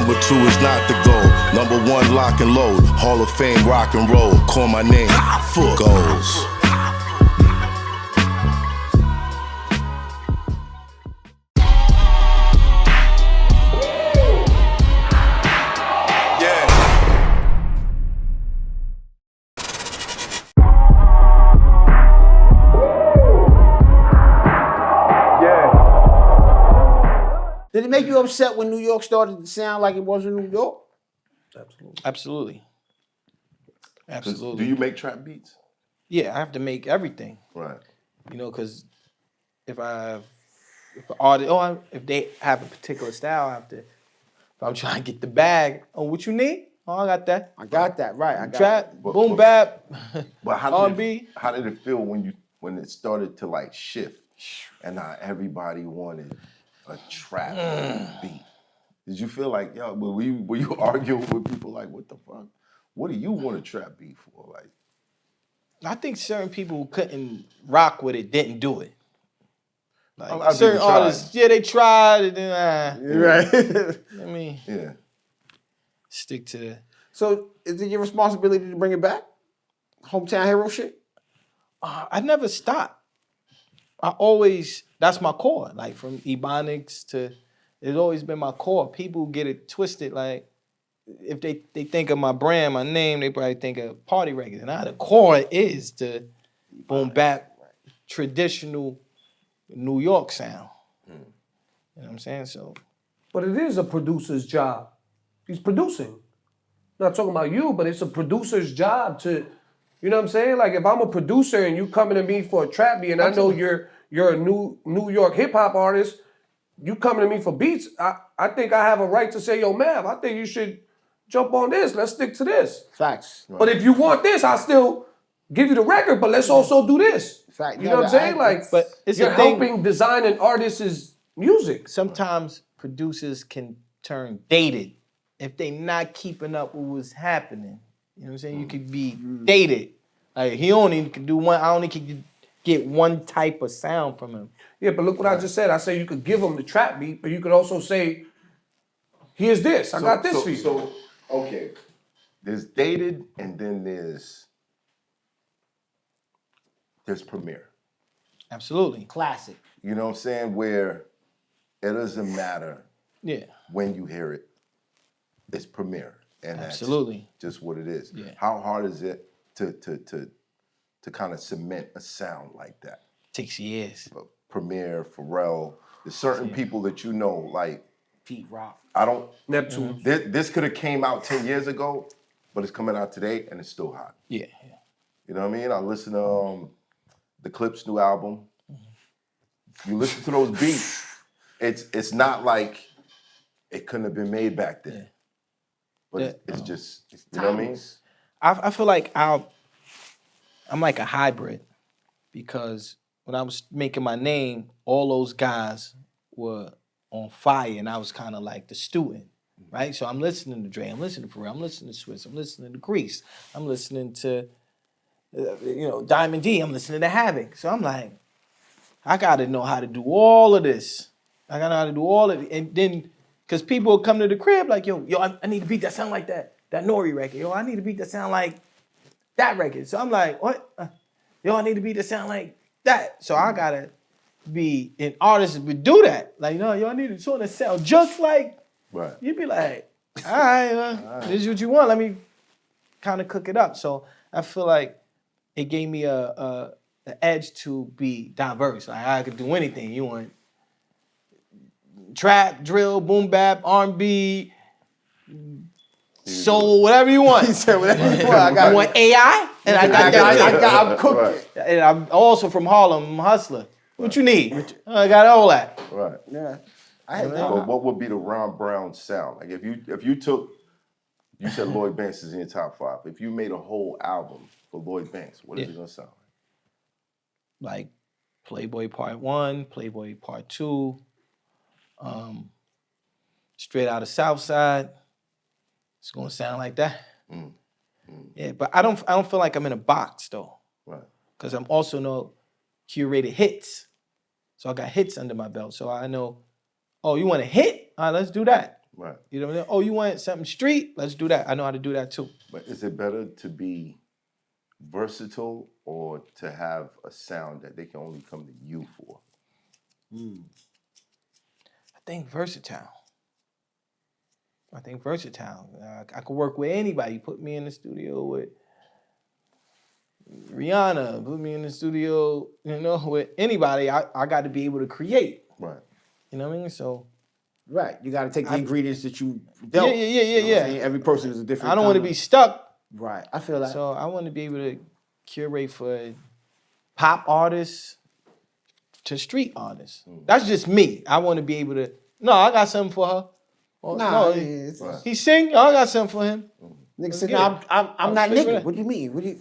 Number 2 is not the goal. Number 1, lock and load. Hall of Fame, rock and roll. Call my name, Hoffa. Goals. Did it make you upset when New York started to sound like it was in New York? Absolutely. Do you make trap beats? Yeah, I have to make everything. Right. You know, because if they have a particular style, I have to. If I'm trying to get the bag, what you need? Oh, I got that. I got that, right. I got trap, that. boom bap, But R&B. How did it feel when it started to like shift and now everybody wanted a trap beat? Did you feel like, yo, were you arguing with people like, what the fuck? What do you want a trap beat for? Like, I think certain people who couldn't rock with it didn't do it. Like certain certain artists, they tried, and then You're right. I mean, stick to. So is it your responsibility to bring it back? Hometown hero shit? I never stopped. That's my core. Like from Ebonics to, it's always been my core. People get it twisted. Like if they think of my brand, my name, they probably think of party records. And the core is the boom bap, traditional New York sound. You know what I'm saying? So, but it is a producer's job. He's producing. Not talking about you, but it's a producer's job to, you know what I'm saying? Like if I'm a producer and you coming to me for a trap beat, and I know you're a New York hip hop artist, you coming to me for beats, I think I have a right to say, yo, Mav, I think you should jump on this. Let's stick to this. Facts. Right. But if you want this, I'll still give you the record, but let's also do this. Fact. You know what I'm saying? But you're helping design an artist's music. Sometimes producers can turn dated if they not keeping up with what's happening. You know what I'm saying? You could be dated. Like he only can do one. I only can get one type of sound from him. Yeah, but look what I just said. I say you could give him the trap beat, but you could also say, here's this. I got this for you. So, okay. There's dated and then there's Premiere. Absolutely. Classic. You know what I'm saying? Where it doesn't matter when you hear it. It's Premiere. And absolutely. That's just what it is. Yeah. How hard is it to kind of cement a sound like that? Takes years. Premiere, Pharrell, there's certain people that you know, like Pete Rock. Neptune. This could have came out 10 years ago, but it's coming out today and it's still hot. Yeah. You know what I mean? I listen to the Clip's new album. You listen to those beats, it's not like it couldn't have been made back then. But it's just, you know what I mean? I feel like I'm like a hybrid because when I was making my name, all those guys were on fire and I was kind of like the student, right? So I'm listening to Dre, I'm listening to Pharrell, I'm listening to Swiss, I'm listening to Grease, I'm listening to, Diamond D, I'm listening to Havoc. So I'm like, I gotta know how to do all of this. I gotta know how to do all of it. And then, because people will come to the crib like, yo, I need a beat that sound like that Nori record. Yo, I need a beat that sound like that record. So I'm like, what? Yo, I need a beat that sound like that. So I gotta be an artist that would do that. Like, no, yo, I need a song that sound just like. Right. You'd be like, all right, this is what you want. Let me kind of cook it up. So I feel like it gave me an edge to be diverse. Like I could do anything. You want trap, drill, boom bap, R&B, soul, whatever you want. He said whatever you want. I want AI, and I got that. I'm cooking. Right. And I'm also from Harlem, I'm a hustler. What you need? I got all that. Right. Yeah. I had But what would be the Ron Brown sound? Like if you took, you said Lloyd Banks is in your top 5. If you made a whole album for Lloyd Banks, what is it gonna sound like? Like Playboy Part 1, Playboy Part 2, Straight Out of Southside. It's gonna sound like that. Yeah, but I don't feel like I'm in a box though. Right. Because I'm also know curated hits. So I got hits under my belt. So I know, oh, you want a hit? All right, let's do that. Right. You know what I mean? Oh, you want something street? Let's do that. I know how to do that too. But is it better to be versatile or to have a sound that they can only come to you for? I think versatile. I could work with anybody. Put me in the studio with Rihanna. Put me in the studio, with anybody. I got to be able to create. Right. You know what I mean? So. Right. You got to take the ingredients that you dealt. Yeah. Every person is a different. I don't want to be stuck. Right. I feel that. So I want to be able to curate for pop artists to street artists. That's just me. I want to be able to. No, I got something for her. He sing. I got something for him. Nigga said, "No, I'm not figure nigga." that. What do you mean? What do you?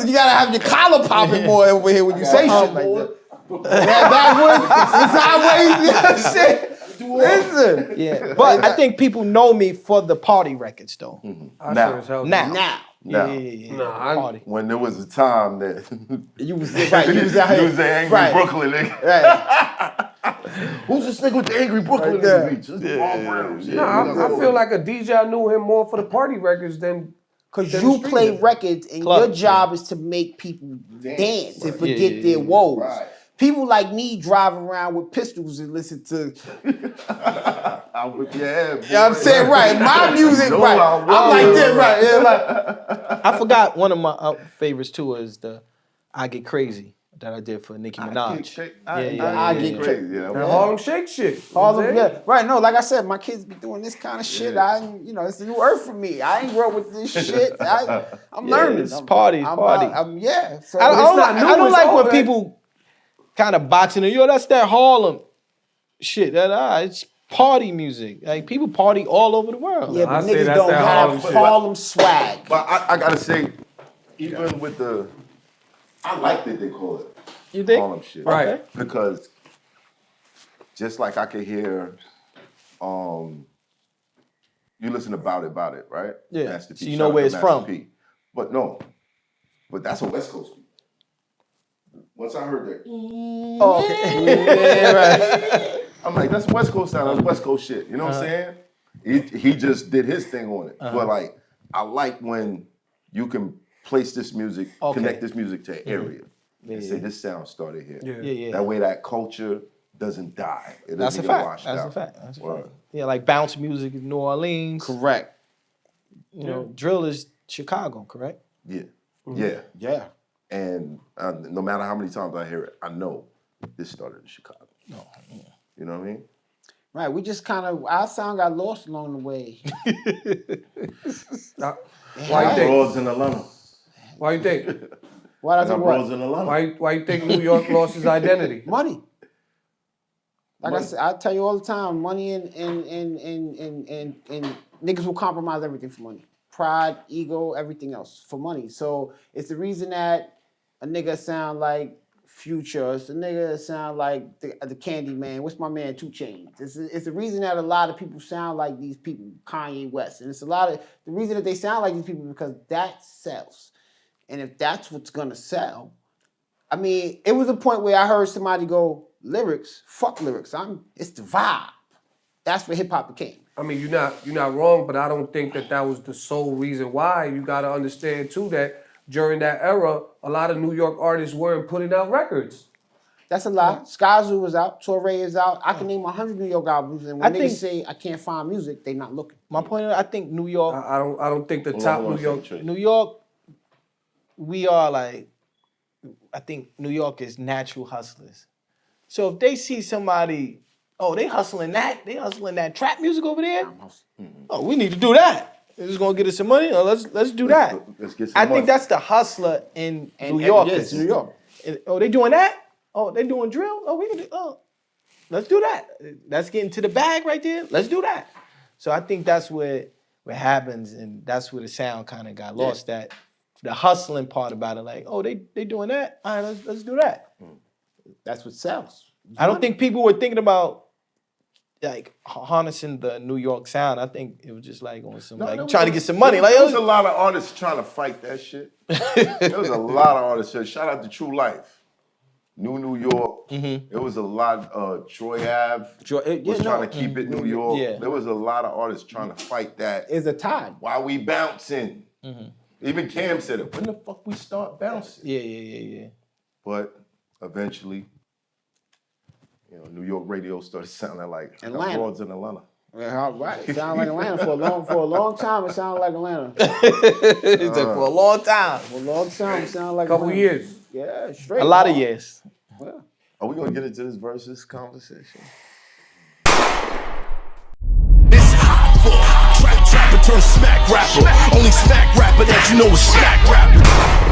you gotta have your collar popping more over here when you say shit like that. Backwards, sideways, Listen. Yeah, but I think people know me for the party records though. Now. Now. Now. Yeah. Party. When there was a time that You was right. You was out here. you was the angry Brooklyn nigga. Right. Who's this nigga with the angry Brooklyn Right there. nigga? Just Paul Brown shit. I feel like a DJ, I knew him more for the party records than Because you play records and your job is to make people dance and forget their woes. Right. People like me drive around with pistols and listen to. I'll whip your head, boy. You know what I'm saying? Right. My music, No, right. I I'm like this, right. Yeah, like, I forgot one of my favorites too is the I Get Crazy that I did for Nicki Minaj. I get crazy. Yeah, that Harlem Shake shit. Harlem, yeah. Right, no, like I said, my kids be doing this kind of shit. It's a new earth for me. I ain't grow up with this shit. I'm learning. It's party. So I don't like when people kind of boxing it. Yo, that's that Harlem shit. It's party music. Like people party all over the world. Yeah, but I say niggas that's don't that have Harlem shit. Harlem swag. But I gotta say, even with the, I like that they call it You think? Harlem shit. Right. Okay. Because just like I could hear, you listen to Bout It, right? Yeah. Master P. So you Shout know out where to it's Master from. P. But that's a West Coast beat. Once I heard that, Oh, okay. I'm like, that's West Coast sound, that's West Coast shit. You know what I'm saying? He just did his thing on it. But like, I like when you can place this music, connect this music to an area, and say this sound started here. Yeah. That way, that culture doesn't die. It That's a doesn't get fact. washed That's out. a fact. That's a Word. fact. Yeah, like bounce music in New Orleans. Correct. You know, drill is Chicago, correct? Yeah, Yeah. And no matter how many times I hear it, I know this started in Chicago. No. You know what I mean? Right. We just kind of, our sound got lost along the way. Why you think? Broads in Atlanta. Why you think? Why does it Broads work? in Atlanta. Why you think New York lost his identity? Money. Like Money. I said, I tell you all the time, money and niggas will compromise everything for money. Pride, ego, everything else for money. So it's the reason that a nigga sound like Future. It's a nigga that sound like the Candy Man. What's my man, 2 Chainz? It's the reason that a lot of people sound like these people, Kanye West. And it's the reason that they sound like these people because that sells. And if that's what's gonna sell, I mean, it was a point where I heard somebody go, lyrics, fuck lyrics. It's the vibe. That's where hip hop became. I mean, you're not wrong, but I don't think that was the sole reason why. You got to understand too that during that era, a lot of New York artists weren't putting out records. That's a lie. Skyzoo was out. Torre is out. I can name 100 New York albums, and when niggas say I can't find music, they not looking. My point is, I think New York. I don't think the top New York, we are like. I think New York is natural hustlers. So if they see somebody, they hustling that trap music over there. Oh, we need to do that. This is gonna get us some money. Let's do that. Let's get some I money. think that's the hustler in New York. Yes, New York. They doing that? Oh, they doing drill? Oh, we can do. Oh, let's do that. That's getting to the bag right there. Let's do that. So I think that's what happens, and that's where the sound kind of got lost. That the hustling part about it, like, oh, they doing that. All right, let's do that. That's what sells. I don't think people were thinking about like harnessing the New York sound. I think it was just like on some trying to get some money. Like there was a lot of artists trying to fight that shit. There was a lot of artists. Shout out to True Life, New York. It was a lot. Troy Ave was trying to keep it New York. Yeah. There was a lot of artists trying to fight that. It's a tide. Why we bouncing? Even Cam said it. When the fuck we start bouncing? Yeah. But eventually, you know, New York radio started sounding like Atlanta. broads in Atlanta. Yeah, right. It sounded like Atlanta for a long time. It sounded like Atlanta. He said for a long time. For a long time, it sounded like Couple Atlanta. years. Yeah, straight. A lot of years. Yeah. Are we gonna get into this versus conversation? It's Hoffa. Trapper turn smack rapper. Only smack rapper that you know is smack rapper.